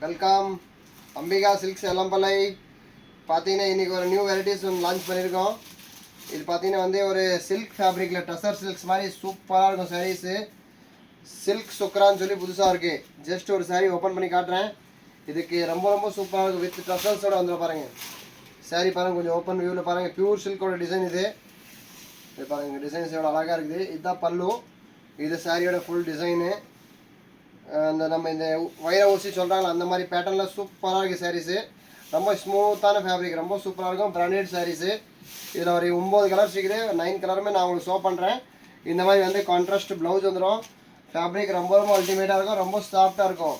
Welcome Ambika silks எலம்பலை. பார்த்தீங்கன்னா இன்றைக்கி ஒரு நியூ வெரைட்டிஸ் ஒன்று லான்ச் பண்ணியிருக்கோம். இது பார்த்தீங்கன்னா வந்து ஒரு சில்க் ஃபேப்ரிக்கில் டசர் சில்க்ஸ் மாதிரி சூப்பராக இருக்கும் சாரீஸு. சில்க் சுக்ரான்னு சொல்லி புதுசாக இருக்குது. ஜஸ்ட் ஒரு சாரீ ஓப்பன் பண்ணி காட்டுறேன். இதுக்கு ரொம்ப ரொம்ப சூப்பராக இருக்கும். வித் டசர்ஸோடு வந்துடும் பாருங்கள். சாரீ பாருங்கள், கொஞ்சம் ஓப்பன் வியூவில் பாருங்கள். பியூர் சில்கோட டிசைன் இது. இது பாருங்கள், டிசைன்ஸ் எவ்வளோ அழகாக இருக்குது. இதுதான் பல்லு. இது சாரியோட ஃபுல் டிசைனு. அந்த நம்ம இந்த வைர ஊசி சொல்கிறாங்களா அந்த மாதிரி பேட்டர்னில் சூப்பராக இருக்குது சாரீஸு. ரொம்ப ஸ்மூத்தான ஃபேப்ரிக், ரொம்ப சூப்பராக இருக்கும். பிராண்டட் சாரீஸு. இதில் ஒரு 9 கலர்ஸ் இருக்குது. 9 கலருமே நான் உங்களுக்கு ஷோ பண்ணுறேன். இந்த மாதிரி வந்து கான்ட்ராஸ்ட் ப்ளவுஸ் வந்துடும். ஃபேப்ரிக் ரொம்ப ரொம்ப அல்டிமேட்டாக இருக்கும். ரொம்ப சாஃப்டாக இருக்கும்.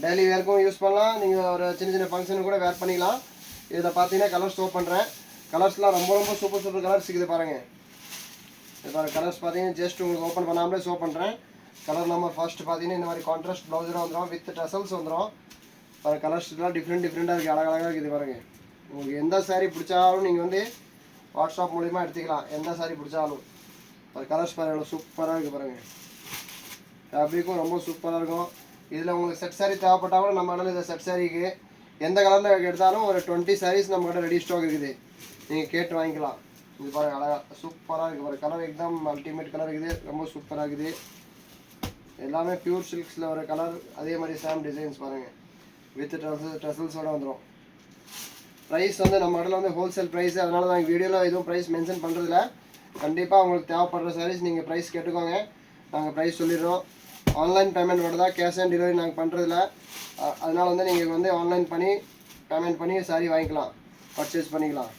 டெய்லி வேர்க்கும் யூஸ் பண்ணலாம். நீங்கள் ஒரு சின்ன சின்ன ஃபங்க்ஷனுக்கு கூட வேர் பண்ணிக்கலாம். இதில் பார்த்தீங்கன்னா கலர்ஸ் ஷோ பண்ணுறேன். கலர்ஸ்லாம் ரொம்ப ரொம்ப சூப்பர் சூப்பர் கலர்ஸ் இருக்குது பாருங்கள். இது பாருங்கள், கலர்ஸ் பார்த்தீங்கன்னா ஜஸ்ட் உங்களுக்கு ஓப்பன் பண்ணாமலே ஷோ பண்ணுறேன். கலர் நம்பர் ஃபர்ஸ்ட் பார்த்தீங்கன்னா இந்த மாதிரி கான்ட்ராஸ்ட் ப்ளவுஸில் வந்துடும். வித் டசல்ஸ் வந்துடும். பாருங்கள், கலர்ஸ்லாம் டிஃப்ரெண்ட்டாக இருக்குது. அழகழகாக இருக்குது பாருங்கள். உங்களுக்கு எந்த சாரீ பிடிச்சாலும் நீங்கள் வந்து வாட்ஸ்அப் மூலிமா எடுத்துக்கலாம். எந்த சாரீ பிடிச்சாலும். அது கலர்ஸ் பாருங்கள், எவ்வளோ சூப்பராக இருக்குது பாருங்கள். ஃபேப்ரிக்கும் ரொம்ப சூப்பராக இருக்கும். இதில் உங்களுக்கு செட் சாரீ தேவைப்பட்டாலும் நம்ம கடலில் இந்த செட் சாரீக்கு எந்த கலரில் எடுத்தாலும் ஒரு 20 சாரீஸ் நம்ம கிட்ட ரெடி ஸ்டாக் இருக்குது. நீங்கள் கேட்டு வாங்கிக்கலாம். இது பாருங்கள், அழகாக சூப்பராக இருக்குது பாருங்கள். கலர் எக்தம் அல்டிமேட் கலர் இருக்குது. ரொம்ப சூப்பராக இருக்குது. எல்லாமே பியூர் சில்க்ஸில் ஒரு கலர். அதே மாதிரி சேம் டிசைன்ஸ் பாருங்கள். வித் ட்ரெசல்ஸோடு வந்துடும். ப்ரைஸ் வந்து நம்ம இடத்துல வந்து ஹோல்சேல் ப்ரைஸு. அதனால தான் வீடியோவில் எதுவும் ப்ரைஸ் மென்ஷன் பண்ணுறதில்ல. கண்டிப்பாக உங்களுக்கு தேவைப்படுற சாரீஸ் நீங்கள் ப்ரைஸ் கேட்டுக்கோங்க. நாங்கள் ப்ரைஸ் சொல்லிடுறோம். ஆன்லைன் பேமெண்ட் மட்டும் தான், கேஷ் ஆன் டெலிவரி நாங்கள் பண்ணுறதில்ல. அதனால் வந்து நீங்கள் வந்து ஆன்லைன் பண்ணி பேமெண்ட் பண்ணி சாரீ வாங்கிக்கலாம், பர்ச்சேஸ் பண்ணிக்கலாம்.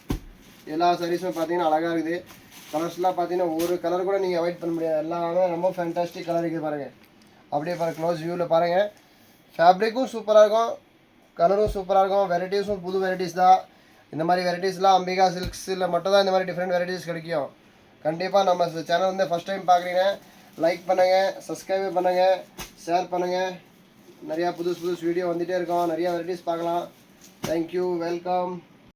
எல்லா சாரீஸுமே பார்த்தீங்கன்னா அழகாக இருக்குது. கலர்ஸ்லாம் பார்த்தீங்கன்னா ஒரு கலர் கூட நீங்கள் அவாய்ட் பண்ண முடியாது. எல்லாமே ரொம்ப ஃபேன்டாஸ்டிக் கலர் இருக்குது பாருங்கள். அப்படியே பாருங்கள், க்ளோஸ் வியூவில் பாருங்கள். ஃபேப்ரிக்கும் சூப்பராக இருக்கும், கலரும் சூப்பராக இருக்கும். வெரைட்டிஸும் புது வெரைட்டிஸ் தான். இந்த மாதிரி வெரைட்டிஸ்லாம் அம்பிகா சில்க்ஸில் மட்டும் தான் இந்த மாதிரி டிஃப்ரெண்ட் வெரைட்டிஸ் கிடைக்கும். கண்டிப்பாக நம்ம சேனல் வந்து ஃபஸ்ட் டைம் பார்க்குறீங்க, லைக் பண்ணுங்கள், சப்ஸ்கிரைப் பண்ணுங்கள், ஷேர் பண்ணுங்கள். நிறையா புதுசு வீடியோ வந்துகிட்டே இருக்கோம். நிறையா வெரைட்டிஸ் பார்க்கலாம். Thank you, welcome.